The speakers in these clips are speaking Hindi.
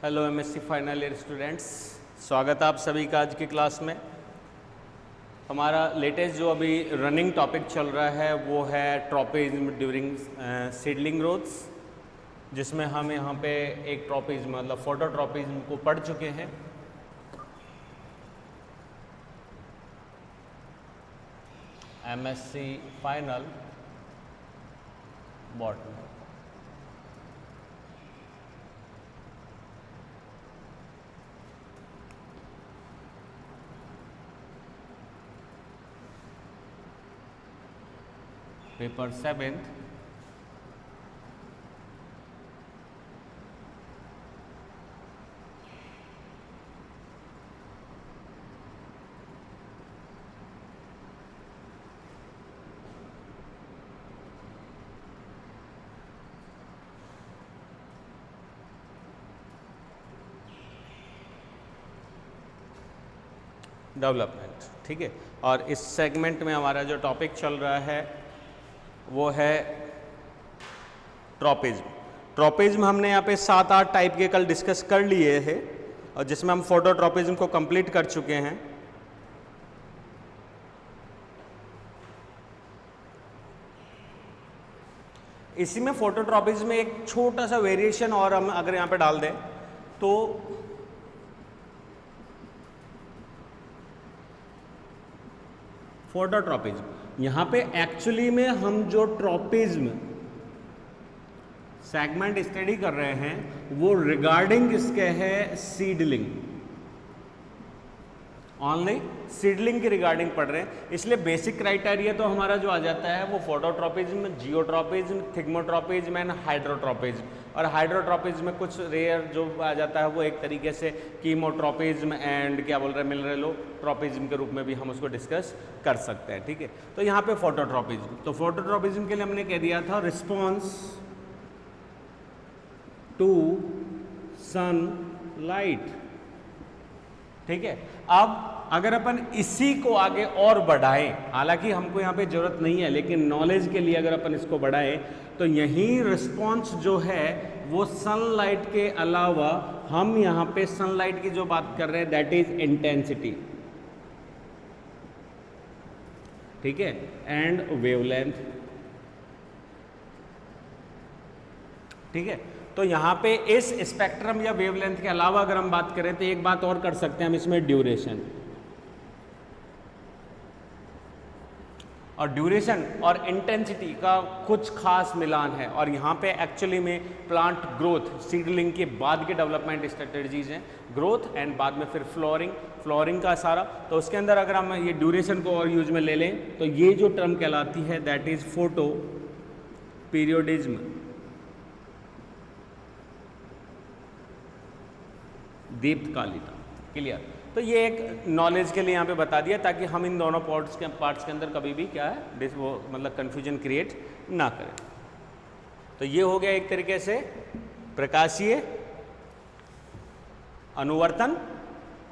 Hello MSc final year students, स्वागत है आप सभी का आज की क्लास में। हमारा लेटेस्ट जो अभी रनिंग टॉपिक चल रहा है वो है ट्रॉपिज्म ड्यूरिंग सीडलिंग ग्रोथ्स, जिसमें हम यहाँ पे एक ट्रॉपिज्म मतलब फोटोट्रॉपिज्म को पढ़ चुके हैं। MSc final botany. Paper 7th development, ठीक है। और इस सेगमेंट में हमारा जो टॉपिक चल रहा है वो है ट्रॉपिज्म। ट्रॉपिज्म हमने यहाँ पे 7-8 टाइप के कल डिस्कस कर लिए हैं और जिसमें हम फोटोट्रॉपिज्म को कंप्लीट कर चुके हैं। इसी में फोटोट्रॉपिज्म में एक छोटा सा वेरिएशन और हम अगर यहाँ पे डाल दें तो फोटोट्रॉपिज्म यहाँ पे एक्चुअली में हम जो ट्रॉपिज्म सेगमेंट स्टडी कर रहे हैं वो रिगार्डिंग इसके है सीडलिंग, ओनली सीडलिंग की रिगार्डिंग पढ़ रहे हैं। इसलिए बेसिक क्राइटेरिया तो हमारा जो आ जाता है वो phototropism, geotropism, thigmotropism and hydrotropism. और हाइड्रोट्रॉपिज्म में कुछ रेयर जो आ जाता है वो एक तरीके से कीमोट्रॉपिज्म एंड क्या बोल रहे हैं मिनरलोट्रॉपिज्म के रूप में भी हम उसको डिस्कस कर सकते हैं, ठीक है। तो यहाँ पे फोटोट्रॉपिज्म, तो फोटोट्रॉपिज्म के लिए हमने कह दिया था रिस्पॉन्स टू सनलाइट, ठीक है। अब अगर अपन इसी को आगे और बढ़ाएं, हालांकि हमको यहाँ पे जरूरत नहीं है लेकिन नॉलेज के लिए अगर अपन इसको बढ़ाएं तो यही रिस्पॉन्स जो है वो सनलाइट के अलावा हम यहाँ पे सनलाइट की जो बात कर रहे हैं दैट इज इंटेंसिटी, ठीक है, एंड वेवलेंथ, ठीक है। तो यहाँ पे इस स्पेक्ट्रम या वेवलेंथ के अलावा अगर हम बात करें तो एक बात और कर सकते हैं हम इसमें, ड्यूरेशन। और ड्यूरेशन और इंटेंसिटी का कुछ खास मिलान है और यहाँ पे एक्चुअली में प्लांट ग्रोथ, सीडलिंग के बाद के डेवलपमेंट स्ट्रेटजीज हैं, ग्रोथ एंड बाद में फिर फ्लोरिंग का सारा। तो उसके अंदर अगर हम ये ड्यूरेशन को और यूज में ले लें तो ये जो टर्म कहलाती है दैट इज फोटो पीरियोडिज्म, दीप्तकालिता, क्लियर। तो ये एक नॉलेज के लिए यहाँ पे बता दिया ताकि हम इन दोनों पार्ट्स के अंदर कभी भी क्या है वो मतलब कंफ्यूजन क्रिएट ना करें। तो ये हो गया एक तरीके से प्रकाशीय अनुवर्तन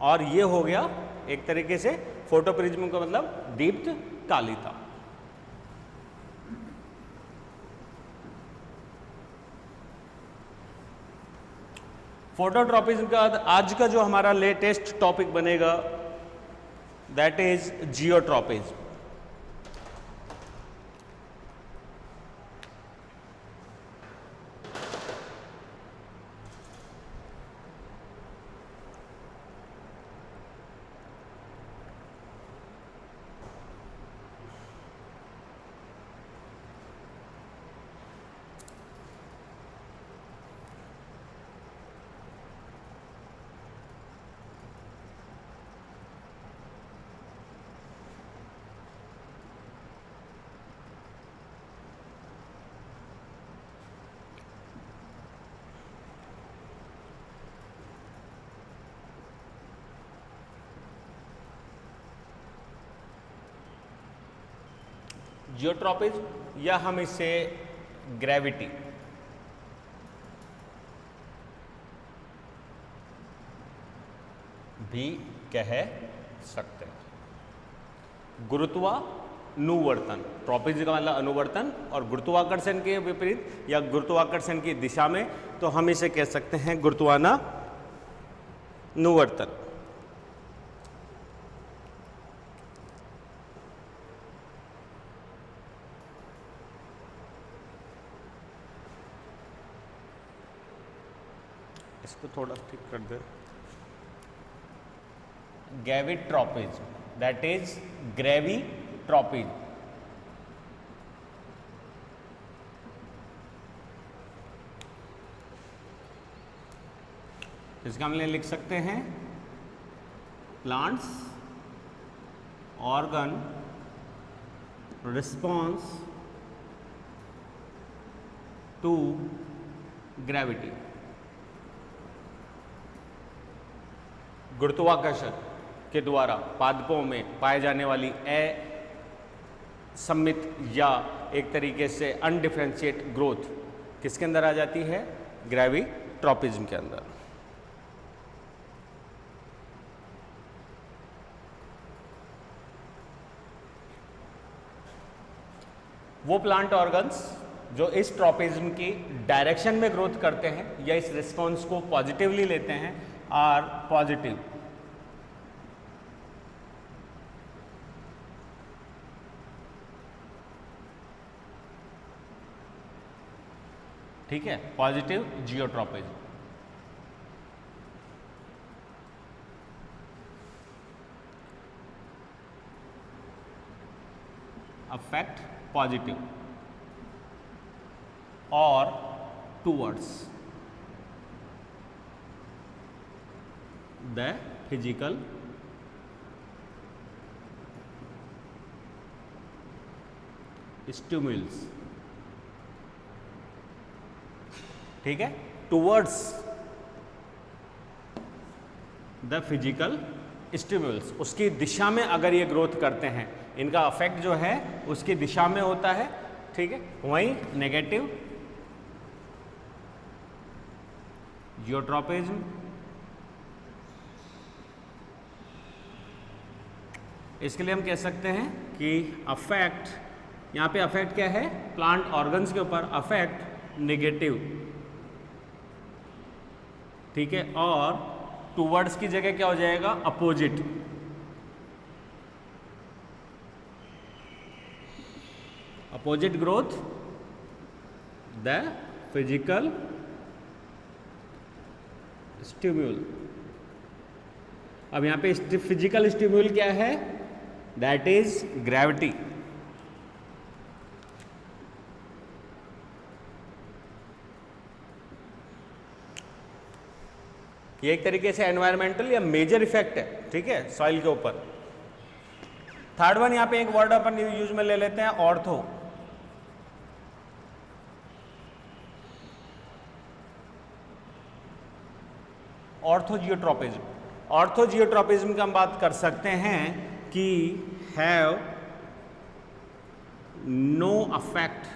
और ये हो गया एक तरीके से फोटोप्रिज्म का मतलब दीप्तकालिता। फोटोट्रॉपिज्म का आज का जो हमारा लेटेस्ट टॉपिक बनेगा दैट इज जियोट्रॉपिज्म। जियोट्रॉपिज्म या हम इसे ग्रेविटी भी कह सकते हैं। गुरुत्वानुवर्तन, ट्रॉपिज्म का मतलब अनुवर्तन और गुरुत्वाकर्षण के विपरीत या गुरुत्वाकर्षण की दिशा में, तो हम इसे कह सकते हैं नुवर्तन। इसको थोड़ा ठीक कर दे। गैविट्रोपिज, दैट इज ग्रेविट्रोपिज। इसका हम लिख सकते हैं plants organ response to gravity. गुरुत्वाकर्षण के द्वारा पादपों में पाए जाने वाली असम्मित या एक तरीके से अनडिफरेंशिएट ग्रोथ किसके अंदर आ जाती है? ग्रेविट्रोपिज्म के अंदर। वो प्लांट ऑर्गन्स जो इस ट्रोपिज्म की डायरेक्शन में ग्रोथ करते हैं या इस रिस्पॉन्स को पॉजिटिवली लेते हैं आर पॉजिटिव। ठीक है, पॉजिटिव जियोट्रोपिज्म। अफेक्ट पॉजिटिव और टूवर्ड्स द फिजिकल स्टिमुलस। ठीक है, टूवर्ड्स द फिजिकल स्टिमुलस, उसकी दिशा में अगर ये ग्रोथ करते हैं, इनका अफेक्ट जो है उसकी दिशा में होता है। ठीक है, वहीं नेगेटिव जियोट्रोपिज्म, इसके लिए हम कह सकते हैं कि अफेक्ट, यहाँ पे अफेक्ट क्या है? प्लांट ऑर्गन्स के ऊपर अफेक्ट नेगेटिव। ठीक है, और टूवर्ड्स की जगह क्या हो जाएगा? Opposite. Opposite growth the physical stimulus. अब यहां पे फिजिकल स्टिम्यूल क्या है? That is gravity. ये एक तरीके से एनवायरमेंटल या मेजर इफेक्ट है। ठीक है, सॉइल के ऊपर। थर्ड वन, यहां पे एक वर्ड अपन यूज में ले लेते हैं, ऑर्थो। ऑर्थोजियोट्रोपिज्म। ऑर्थोजियोट्रोपिज्म का हम बात कर सकते हैं कि have no effect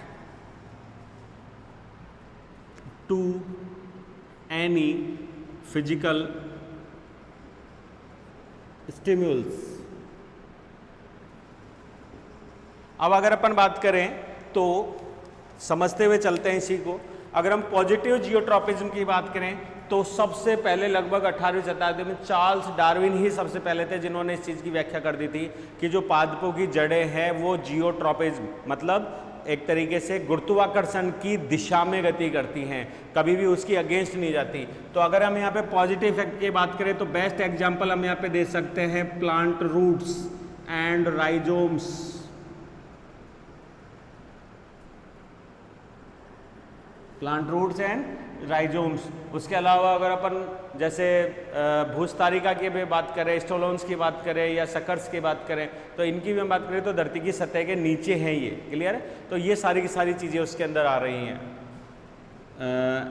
to any physical stimulus. अब अगर अपन बात करें तो समझते हुए चलते हैं इसी को। अगर हम पॉजिटिव जियोट्रोपिज्म की बात करें तो सबसे पहले लगभग 18वीं शताब्दी में चार्ल्स डार्विन ही सबसे पहले थे जिन्होंने इस चीज़ की व्याख्या कर दी थी कि जो पादपों की जड़ें हैं वो जियोट्रोपिज्म मतलब एक तरीके से गुरुत्वाकर्षण की दिशा में गति करती हैं, कभी भी उसकी अगेंस्ट नहीं जाती। तो अगर हम यहाँ पे पॉजिटिव इफेक्ट की बात करें तो बेस्ट एग्जांपल हम यहाँ पे दे सकते हैं plant roots and rhizomes. Plant roots and rhizomes. उसके अलावा अगर अपन जैसे भूस्तारिका की भी बात करें, स्टोलोन्स की बात करें या सकर्स की बात करें तो इनकी भी हम बात करें तो धरती की सतह के नीचे हैं ये। क्लियर है? तो ये सारी की सारी चीज़ें उसके अंदर आ रही हैं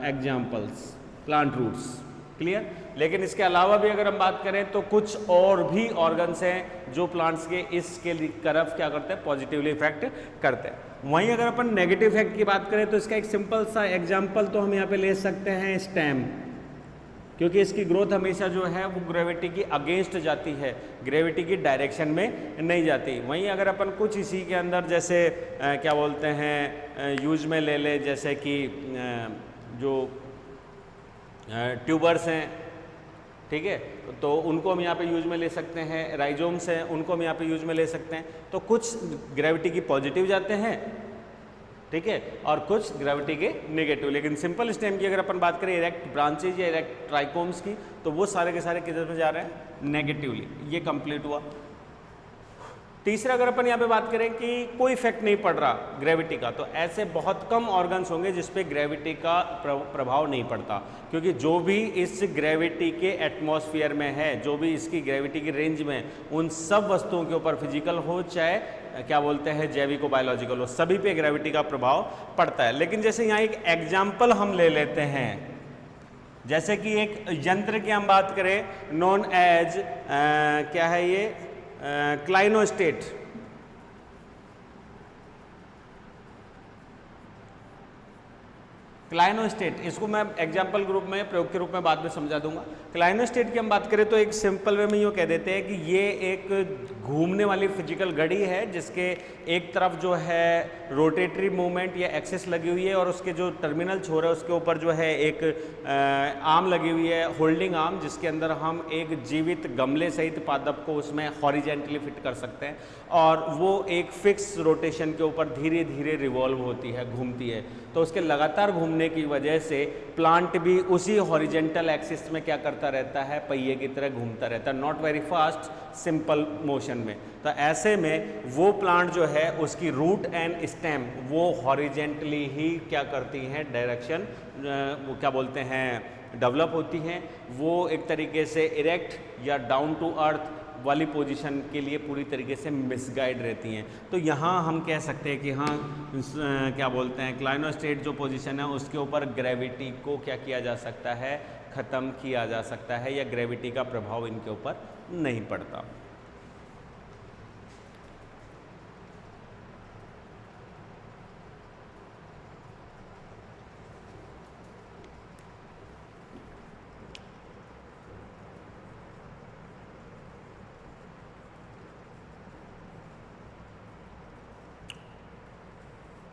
एग्जाम्पल्स प्लांट रूट्स। क्लियर? लेकिन इसके अलावा भी अगर हम बात करें तो कुछ और भी ऑर्गन्स हैं जो प्लांट्स के इसके तरफ क्या करते हैं? पॉजिटिवली इफेक्ट करते हैं। वहीं अगर अपन नेगेटिव इफेक्ट की बात करें तो इसका एक सिंपल सा एग्जांपल तो हम यहाँ पे ले सकते हैं स्टेम, क्योंकि इसकी ग्रोथ हमेशा जो है वो ग्रेविटी की अगेंस्ट जाती है, ग्रेविटी की डायरेक्शन में नहीं जाती। वहीं अगर अपन कुछ इसी के अंदर जैसे क्या बोलते हैं यूज में ले ले, जैसे कि जो ट्यूबर्स हैं ठीक है, तो उनको हम यहाँ पे यूज में ले सकते हैं। राइजोम्स हैं, उनको हम यहाँ पे यूज में ले सकते हैं। तो कुछ ग्रेविटी की पॉजिटिव जाते हैं, ठीक है, और कुछ ग्रेविटी के नेगेटिव। लेकिन सिंपल स्टेम की अगर अपन बात करें इरेक्ट ब्रांचेज या इरेक्ट ट्राइकोम्स की, तो वो सारे के सारे किधर में जा रहे हैं, नेगेटिवली। ये कंप्लीट हुआ। तीसरा अगर अपन यहाँ पे बात करें कि कोई इफेक्ट नहीं पड़ रहा ग्रेविटी का, तो ऐसे बहुत कम ऑर्गन्स होंगे जिसपे ग्रेविटी का प्रभाव नहीं पड़ता, क्योंकि जो भी इस ग्रेविटी के एटमॉस्फेयर में है, जो भी इसकी ग्रेविटी की रेंज में, उन सब वस्तुओं के ऊपर फिजिकल हो चाहे क्या बोलते हैं जैविको बायोलॉजिकल हो, सभी पे ग्रेविटी का प्रभाव पड़ता है। लेकिन जैसे यहाँ एक एग्जाम्पल हम ले लेते हैं, जैसे कि एक यंत्र की हम बात करें नॉन एज क्या है ये, क्लाइनोस्टेट। क्लाइनोस्टेट, इसको मैं एग्जाम्पल ग्रुप में, प्रयोग के रूप में बाद में समझा दूंगा। क्लाइनोस्टेट की हम बात करें तो एक सिंपल वे में यूँ कह देते हैं कि ये एक घूमने वाली फिजिकल घड़ी है, जिसके एक तरफ जो है रोटेटरी मूवमेंट या एक्सेस लगी हुई है, और उसके जो टर्मिनल छोर है उसके ऊपर जो है एक आर्म लगी हुई है, होल्डिंग आर्म, जिसके अंदर हम एक जीवित गमले सहित पादप को उसमें हॉरिजेंटली फिट कर सकते हैं, और वो एक फिक्स रोटेशन के ऊपर धीरे धीरे रिवॉल्व होती है, घूमती है। तो उसके लगातार घूमने की वजह से प्लांट भी उसी हॉरिजेंटल एक्सिस में क्या करता रहता है, पहिए की तरह घूमता रहता है, not very fast, simple motion में। तो ऐसे में वो प्लांट जो है उसकी रूट एंड स्टेम वो हॉरिजेंटली ही क्या करती हैं, डायरेक्शन वो क्या बोलते हैं डेवलप होती हैं। वो एक तरीके से इरेक्ट या डाउन टू अर्थ वाली पोजीशन के लिए पूरी तरीके से मिसगाइड रहती हैं। तो यहाँ हम कह सकते हैं कि हाँ क्या बोलते हैं क्लाइनोस्टेट जो पोजीशन है उसके ऊपर ग्रेविटी को क्या किया जा सकता है, ख़त्म किया जा सकता है, या ग्रेविटी का प्रभाव इनके ऊपर नहीं पड़ता।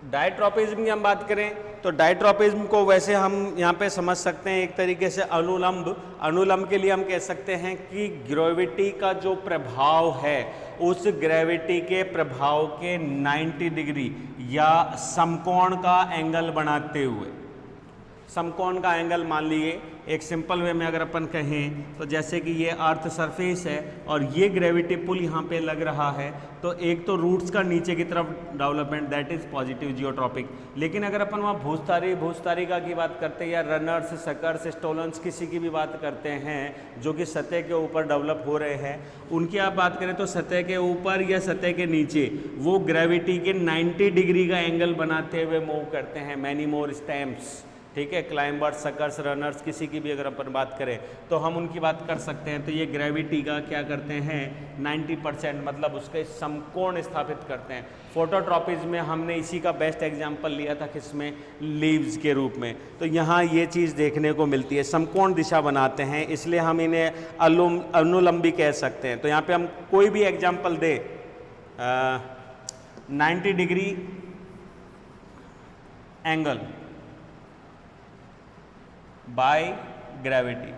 डायट्रोपिज्म की हम बात करें तो डायट्रोपिज्म को वैसे हम यहाँ पे समझ सकते हैं एक तरीके से अनुलंब। अनुलंब के लिए हम कह सकते हैं कि ग्रेविटी का जो प्रभाव है उस ग्रेविटी के प्रभाव के 90 डिग्री या समकोण का एंगल बनाते हुए, समकोण का एंगल मान लिए एक सिंपल वे में अगर अपन कहें तो जैसे कि ये अर्थ सरफेस है और ये ग्रेविटी पुल यहाँ पे लग रहा है, तो एक तो रूट्स का नीचे की तरफ development that is positive geotropic. लेकिन अगर अपन वहाँ भूस्तारिका की बात करते हैं या रनर्स, सकर्स, स्टोलन्स किसी की भी बात करते हैं जो कि सतह के ऊपर डेवलप हो रहे हैं, उनकी आप बात करें तो सतह के ऊपर या सतह के नीचे वो ग्रेविटी के 90 डिग्री का एंगल बनाते हुए मूव करते हैं। मैनी मोर स्टेम्स, ठीक है, क्लाइंबर्स, सकर्स, रनर्स किसी की भी अगर अपन बात करें तो हम उनकी बात कर सकते हैं। तो ये ग्रेविटी का क्या करते हैं 90% मतलब उसके समकोण स्थापित करते हैं। फोटोट्रॉपिज्म में हमने इसी का बेस्ट एग्जांपल लिया था, किसमें, लीव्स के रूप में। तो यहाँ ये चीज़ देखने को मिलती है, समकोण दिशा बनाते हैं, इसलिए हम इन्हें अनुलंबी कह सकते हैं। तो यहाँ पे हम कोई भी एग्जाम्पल दे 90 degree angle by gravity,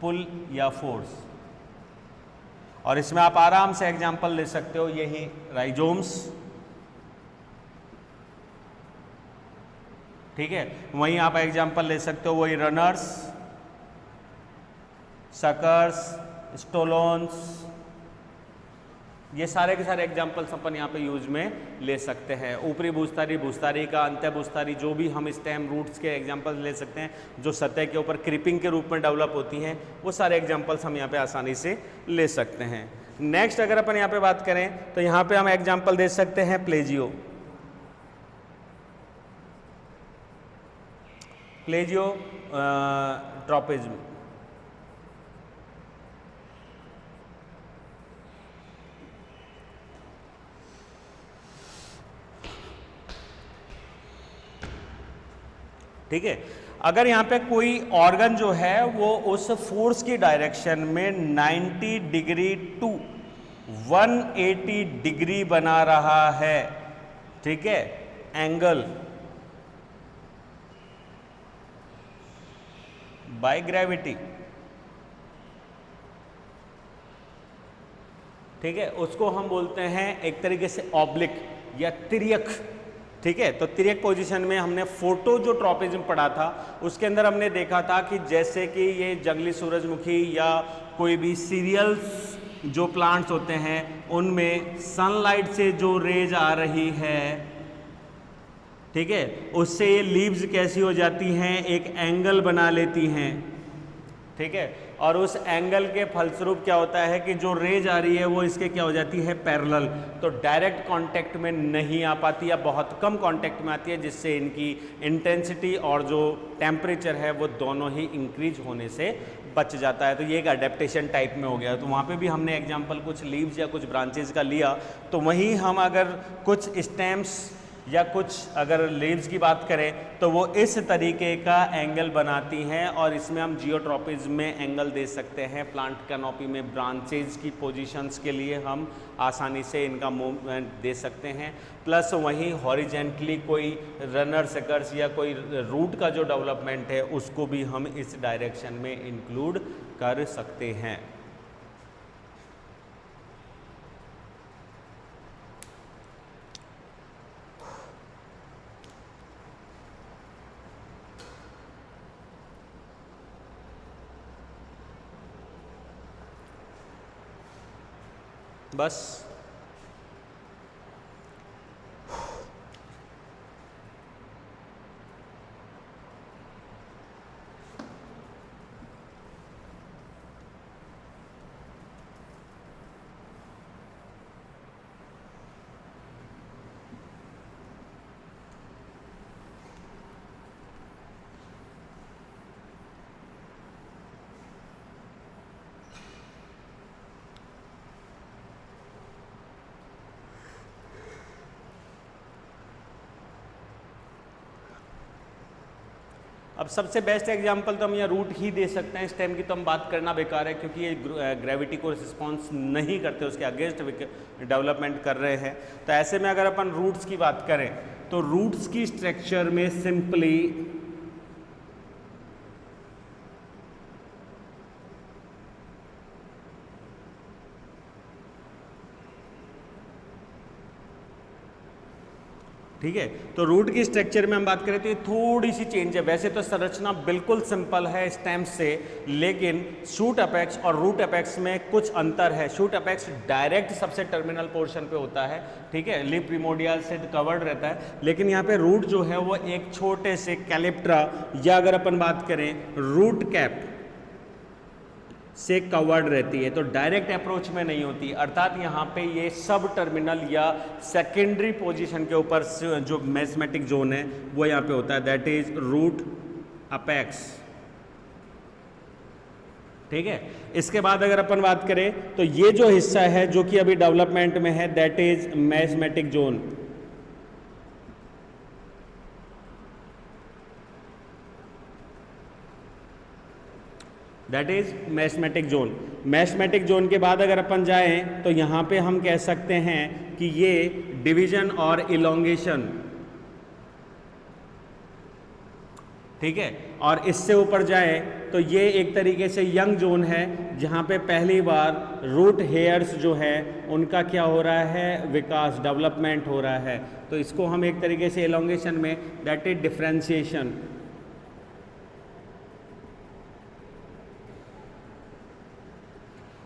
pull या फोर्स, और इसमें आप आराम से एग्जांपल ले सकते हो यही राइजोम्स, ठीक है, वहीं आप एग्जांपल ले सकते हो वही रनर्स, सकर्स, स्टोलोन्स, ये सारे के सारे एग्जाम्पल्स अपन यहाँ पे यूज में ले सकते हैं। ऊपरी भूस्तारी, भूस्तारिका, अंत्य भूस्तारी, जो भी हम स्टेम रूट्स के एग्जाम्पल्स ले सकते हैं जो सतह के ऊपर क्रीपिंग के रूप में डेवलप होती हैं, वो सारे एग्जाम्पल्स हम यहाँ पे आसानी से ले सकते हैं। नेक्स्ट अगर अपन यहाँ पे बात करें तो यहाँ पे हम एग्जाम्पल दे सकते हैं प्लेजियो, ट्रॉपिज्म। ठीक है, अगर यहाँ पे कोई ऑर्गन जो है वो उस फोर्स की डायरेक्शन में 90 डिग्री टू 180 डिग्री बना रहा है, ठीक है, एंगल बाय ग्रेविटी, ठीक है, उसको हम बोलते हैं एक तरीके से ऑब्लिक या तिर्यक, ठीक है। तो तिर्यक पोजीशन में हमने फोटो जो ट्रॉपिज्म पढ़ा था उसके अंदर हमने देखा था कि जैसे कि ये जंगली सूरजमुखी या कोई भी सीरियल्स जो प्लांट्स होते हैं उनमें सनलाइट से जो रेज आ रही है, ठीक है, उससे ये लीव्स कैसी हो जाती हैं, एक एंगल बना लेती हैं, ठीक है, और उस एंगल के फलस्वरूप क्या होता है कि जो रेज आ रही है वो इसके क्या हो जाती है, पैरेलल, तो डायरेक्ट कांटेक्ट में नहीं आ पाती या बहुत कम कांटेक्ट में आती है, जिससे इनकी इंटेंसिटी और जो टेम्परेचर है वो दोनों ही इंक्रीज होने से बच जाता है। तो ये एक अडेप्टेशन टाइप में हो गया। तो वहाँ पे भी हमने एग्जांपल कुछ लीव्स या कुछ ब्रांचेस का लिया, तो वहीं हम अगर कुछ स्टेम्स या कुछ अगर लीव्स की बात करें तो वो इस तरीके का एंगल बनाती हैं, और इसमें हम जियोट्रॉपिज्म में एंगल दे सकते हैं। प्लांट कैनोपी में ब्रांचेज की पोजीशंस के लिए हम आसानी से इनका मूवमेंट दे सकते हैं, प्लस वहीं हॉरिजेंटली कोई रनर सकर्स या कोई रूट का जो डेवलपमेंट है उसको भी हम इस डायरेक्शन में इंक्लूड कर सकते हैं। बस अब सबसे बेस्ट एग्जांपल तो हम यहाँ रूट ही दे सकते हैं। स्टेम की तो हम बात करना बेकार है, क्योंकि ये ग्रेविटी को रिस्पॉन्स नहीं करते, उसके अगेंस्ट डेवलपमेंट कर रहे हैं। तो ऐसे में अगर अपन रूट्स की बात करें तो रूट्स की स्ट्रक्चर में सिंपली ठीक है, तो रूट की स्ट्रक्चर में हम बात करें तो ये थोड़ी सी चेंज है। वैसे तो संरचना बिल्कुल सिंपल है स्टेम से, लेकिन शूट अपेक्स और रूट अपेक्स में कुछ अंतर है। शूट अपेक्स डायरेक्ट सबसे टर्मिनल पोर्शन पे होता है, ठीक है, लीफ प्रिमोडियल से कवर्ड रहता है, लेकिन यहाँ पे रूट जो है वो एक छोटे से कैलिप्ट्रा या अगर अपन बात करें रूट कैप से कवर्ड रहती है, तो डायरेक्ट अप्रोच में नहीं होती। अर्थात यहाँ पे ये सब टर्मिनल या सेकेंडरी पोजीशन के ऊपर जो मैस्मेटिक जोन है वो यहाँ पे होता है, दैट इज रूट अपेक्स, ठीक है। इसके बाद अगर अपन बात करें तो ये जो हिस्सा है जो कि अभी डेवलपमेंट में है, that is meristematic zone. That is meristematic zone. Meristematic zone के बाद अगर अपन जाएं तो यहाँ पे हम कह सकते हैं कि ये डिवीजन और इलोंगेशन, ठीक है, और इससे ऊपर जाएं तो ये एक तरीके से यंग जोन है, जहाँ पे पहली बार रूट हेयर्स जो है उनका क्या हो रहा है, विकास, डेवलपमेंट हो रहा है। तो इसको हम एक तरीके से इलोंगेशन में, दैट इज डिफरेंशिएशन।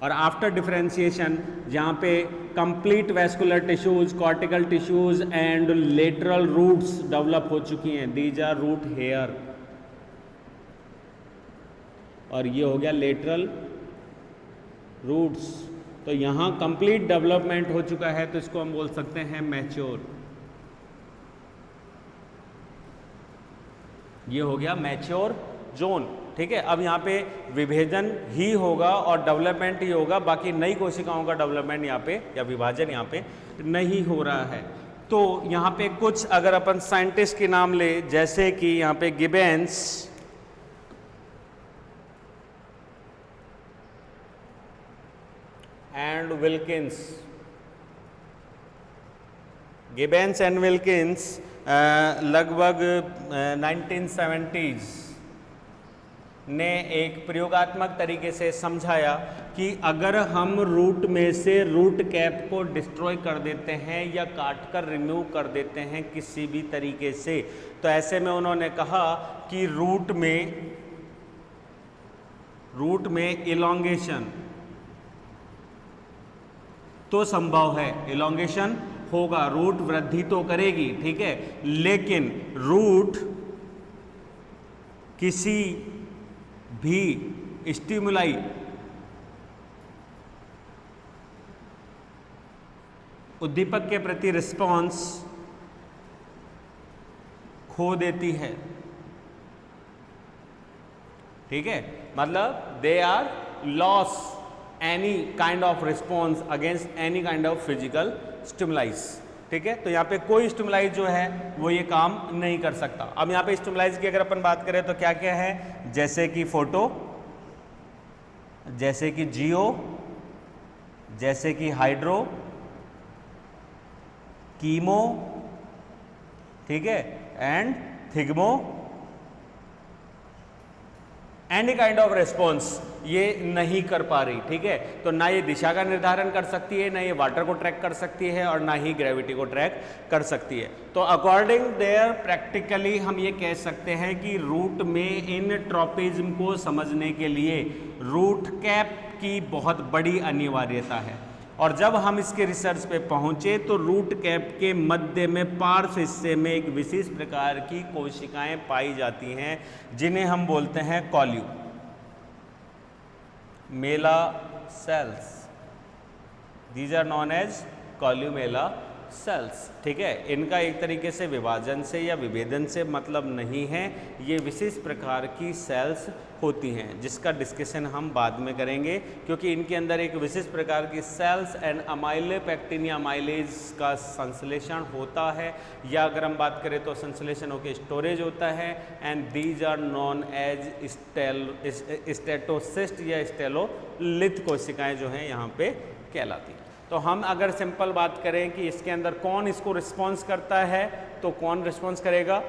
और आफ्टर डिफरेंशिएशन जहाँ पे complete vascular tissues, cortical tissues and lateral roots develop हो चुकी हैं, दीज आर रूट हेयर, और ये हो गया लेटरल रूट्स। तो यहाँ कंप्लीट डेवलपमेंट हो चुका है, तो इसको हम बोल सकते हैं मैच्योर। ये हो गया मैच्योर जोन, ठीक है। अब यहाँ पे विभेदन ही होगा और डेवलपमेंट ही होगा, बाकी नई कोशिकाओं का डेवलपमेंट यहाँ पे या विभाजन यहाँ पे नहीं हो रहा है। तो यहाँ पे कुछ अगर अपन साइंटिस्ट के नाम ले, जैसे कि यहाँ पे गिबेंस एंड विल्किंस, गिबेंस एंड विल्किंस लगभग 1970s ने एक प्रयोगात्मक तरीके से समझाया कि अगर हम रूट में से रूट कैप को डिस्ट्रॉय कर देते हैं या काट कर रिमूव कर देते हैं किसी भी तरीके से, तो ऐसे में उन्होंने कहा कि रूट में इलॉन्गेशन तो संभव है, इलॉन्गेशन होगा, रूट वृद्धि तो करेगी, ठीक है, लेकिन रूट किसी भी स्टिमुलाई उद्दीपक के प्रति रिस्पॉन्स खो देती है, ठीक है, मतलब they are loss any kind of response against any kind of physical stimuli, ठीक है। तो यहाँ पे कोई स्टिमुलाइज जो है वो ये काम नहीं कर सकता। अब यहाँ पे स्टिमुलाइज की अगर अपन बात करें तो क्या क्या है, जैसे कि फोटो, जैसे कि जियो, जैसे कि हाइड्रो, कीमो, ठीक है, and thigmo, any kind of response ये नहीं कर पा रही, ठीक है। तो ना ये दिशा का निर्धारण कर सकती है, ना ये वाटर को ट्रैक कर सकती है, और ना ही ग्रेविटी को ट्रैक कर सकती है। तो अकॉर्डिंग देयर प्रैक्टिकली हम ये कह सकते हैं कि रूट में इन ट्रॉपिज्म को समझने के लिए रूट कैप की बहुत बड़ी अनिवार्यता है। और जब हम इसके रिसर्च पे पहुंचे तो रूट कैप के मध्य में पार्श्व हिस्से में एक विशेष प्रकार की कोशिकाएं पाई जाती हैं जिन्हें हम बोलते हैं columella cells. These are known as columella cells, ठीक है। इनका एक तरीके से विभाजन से या विभेदन से मतलब नहीं है, ये विशेष प्रकार की सेल्स होती हैं जिसका डिस्कशन हम बाद में करेंगे, क्योंकि इनके अंदर एक विशेष प्रकार की सेल्स एंड अमाइलोपेक्टिन या अमाइलेज का संश्लेषण होता है, या अगर हम बात करें तो संश्लेषण होकर स्टोरेज होता है, and these are known as statocyst या स्टेलोलिथ कोशिकाएं जो हैं यहाँ पे कहलाती हैं। तो हम अगर सिंपल बात करें कि इसके अंदर कौन इसको रिस्पॉन्स करता है, तो कौन रिस्पॉन्स करेगा,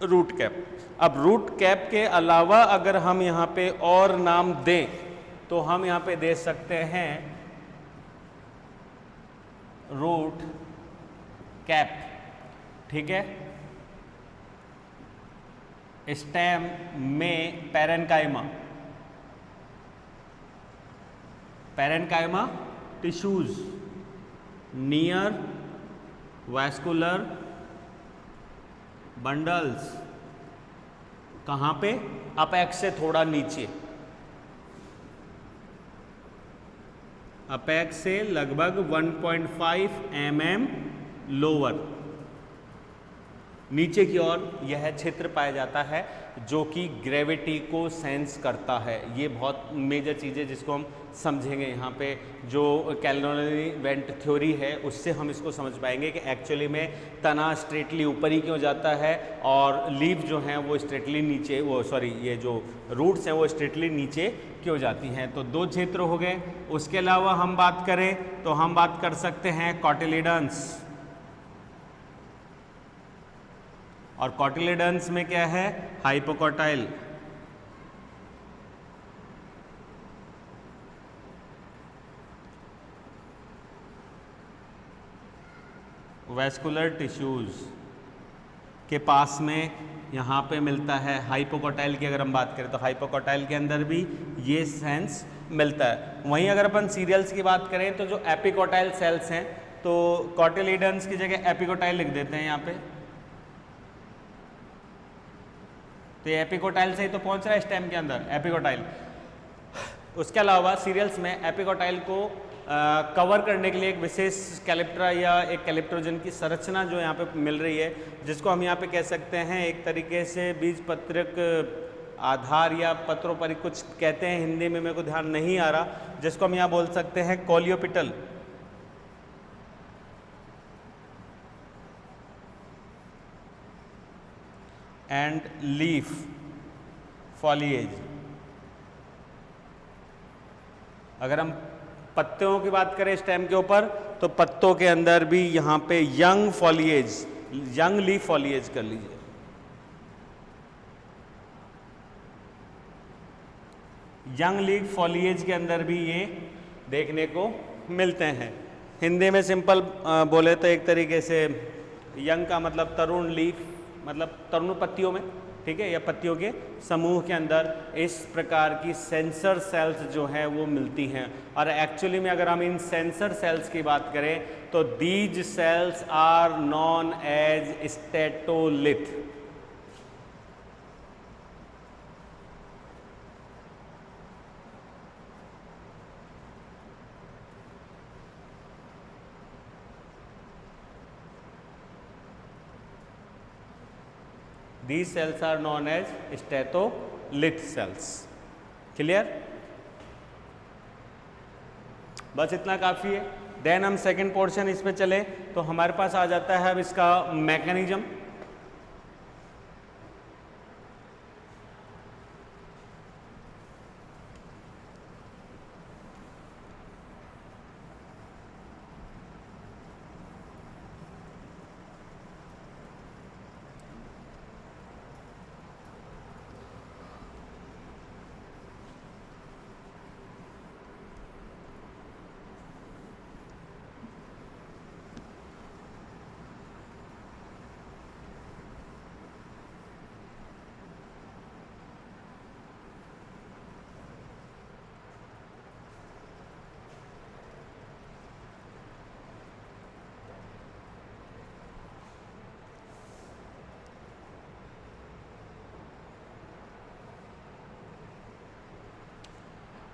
रूट कैप। अब रूट कैप के अलावा अगर हम यहाँ पे और नाम दें तो हम यहाँ पे दे सकते हैं रूट कैप, ठीक है। स्टेम में parenchyma tissues near vascular bundles, कहाँ पे, अपेक्स से थोड़ा नीचे, अपेक्स से लगभग 1.5 mm लोअर, नीचे की ओर यह क्षेत्र पाया जाता है जो कि ग्रेविटी को सेंस करता है। ये बहुत मेजर चीज़ है जिसको हम समझेंगे यहाँ पे, जो कैलोरी वेंट थ्योरी है उससे हम इसको समझ पाएंगे कि एक्चुअली में तना स्ट्रेटली ऊपर ही क्यों जाता है और लीफ जो हैं वो स्ट्रेटली नीचे, ये जो रूट्स हैं वो स्ट्रेटली नीचे क्यों जाती हैं। तो दो क्षेत्र हो गए। उसके अलावा हम बात करें तो हम बात कर सकते हैं कॉटिलिडन्स, और कॉटिलिडन्स में क्या है, हाइपोकॉटाइल, वैस्कुलर टिश्यूज के पास में यहाँ पे मिलता है। हाइपोकॉटाइल की अगर हम बात करें तो हाइपोकॉटाइल के अंदर भी ये सेंस मिलता है। वहीं अगर अपन सीरियल्स की बात करें तो जो एपिकॉटाइल सेल्स हैं, तो कॉटिलिडन्स की जगह एपिकॉटाइल लिख देते हैं यहाँ पे, तो ये एपिकोटाइल से ही तो पहुंच रहा है स्टेम के अंदर, एपिकोटाइल। उसके अलावा सीरियल्स में एपिकोटाइल को कवर करने के लिए एक विशेष कैलिप्ट्रा या एक कैलिप्ट्रोजन की संरचना जो यहाँ पे मिल रही है, जिसको हम यहाँ पे कह सकते हैं एक तरीके से बीजपत्रिक आधार या पत्रोपरि कुछ कहते हैं हिंदी में, मेरे को ध्यान नहीं आ रहा, जिसको हम यहाँ बोल सकते हैं कोलियोपिटल। And leaf foliage. अगर हम पत्तों की बात करें स्टेम के ऊपर, तो पत्तों के अंदर भी यहाँ पे young foliage, young leaf foliage कर लीजिए। यंग लीफ फॉलिएज के अंदर भी ये देखने को मिलते हैं। हिंदी में सिंपल बोले तो एक तरीके से यंग का मतलब तरुण, लीफ मतलब तरुण पत्तियों में, ठीक है, या पत्तियों के समूह के अंदर इस प्रकार की सेंसर सेल्स जो हैं वो मिलती हैं। और एक्चुअली में अगर हम इन सेंसर सेल्स की बात करें तो these cells are known as statolith. These cells are known as statolith cells. Clear? बस इतना काफ़ी है। देन हम सेकेंड पोर्शन इस पे चले तो हमारे पास आ जाता है अब इसका मैकेनिज्म।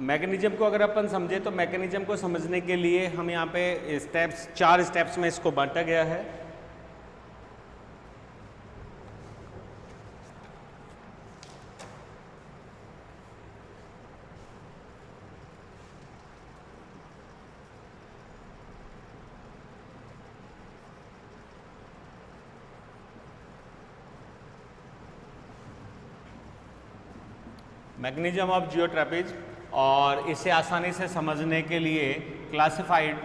मैकेनिज्म को अगर अपन समझे तो मैकेनिज्म को समझने के लिए हम यहाँ पे स्टेप्स, 4 स्टेप्स में इसको बांटा गया है। मैकेनिज्म ऑफ जियोट्रैपेज, और इसे आसानी से समझने के लिए क्लासिफाइड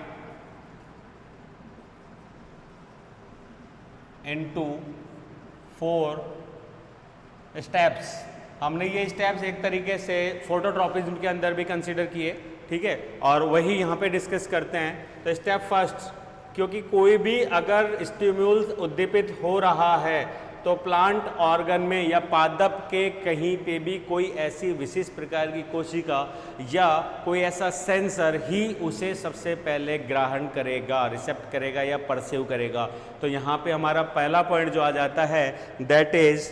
इनटू 4 स्टेप्स। हमने ये स्टेप्स एक तरीके से फोटोट्रॉपिज्म के अंदर भी कंसीडर किए, ठीक है, और वही यहाँ पे डिस्कस करते हैं। तो स्टेप फर्स्ट, क्योंकि कोई भी अगर स्टिम्युल्स उद्दीपित हो रहा है तो प्लांट ऑर्गन में या पादप के कहीं पे भी कोई ऐसी विशिष्ट प्रकार की कोशिका या कोई ऐसा सेंसर ही उसे सबसे पहले ग्रहण करेगा, रिसेप्ट करेगा या परसीव करेगा। तो यहाँ पे हमारा पहला पॉइंट जो आ जाता है दैट इज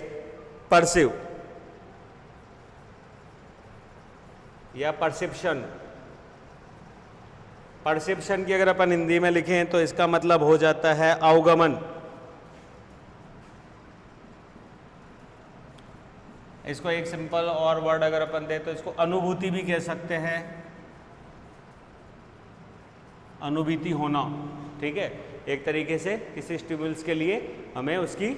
परसीव या परसेप्शन। परसेप्शन की अगर अपन हिंदी में लिखें तो इसका मतलब हो जाता है अवगमन। इसको एक सिंपल और वर्ड अगर अपन दे तो इसको अनुभूति भी कह सकते हैं, अनुभूति होना, ठीक है, एक तरीके से किसी स्टिमुलस के लिए हमें उसकी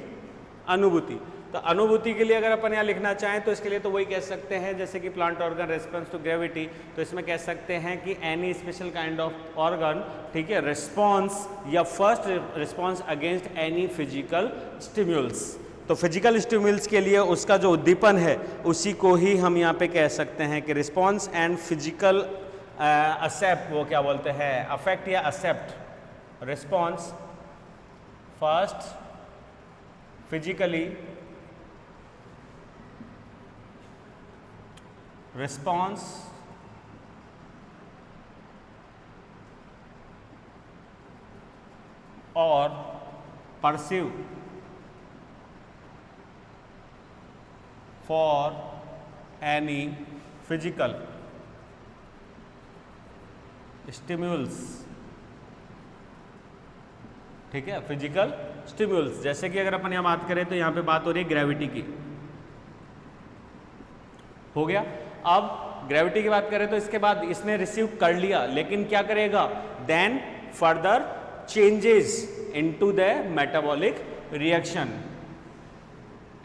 अनुभूति। तो अनुभूति के लिए अगर अपन यहाँ लिखना चाहें तो इसके लिए तो वही कह सकते हैं जैसे कि plant organ response to gravity, तो इसमें कह सकते हैं कि any special kind of organ, ठीक है, रिस्पॉन्स या first response against any physical stimulus. तो फिजिकल स्टिम्युल्स के लिए उसका जो उद्दीपन है उसी को ही हम यहाँ पे कह सकते हैं कि रिस्पॉन्स एंड फिजिकल असेप्ट, वो क्या बोलते हैं, अफेक्ट या accept. Response first physically, response और परसीव फॉर एनी फिजिकल स्टिम्युल्स, ठीक है, फिजिकल स्टिम्युल्स। जैसे कि अगर अपन यहाँ बात करें तो यहाँ पे बात हो रही है ग्रेविटी की, हो गया। अब ग्रेविटी की बात करें तो इसके बाद इसने रिसीव कर लिया, लेकिन क्या करेगा, then further changes into the metabolic reaction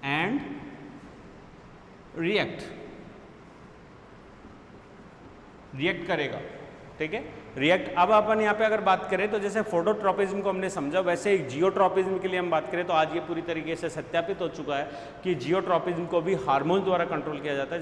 and react करेगा, ठीक है, रिएक्ट। अब अपन यहाँ पे अगर बात करें तो जैसे फोटोट्रॉपिज्म को हमने समझा, वैसे ही जियोट्रॉपिज्म के लिए हम बात करें तो आज ये पूरी तरीके से सत्यापित हो चुका है कि जियोट्रॉपिज्म को भी हार्मोन द्वारा कंट्रोल किया जाता है।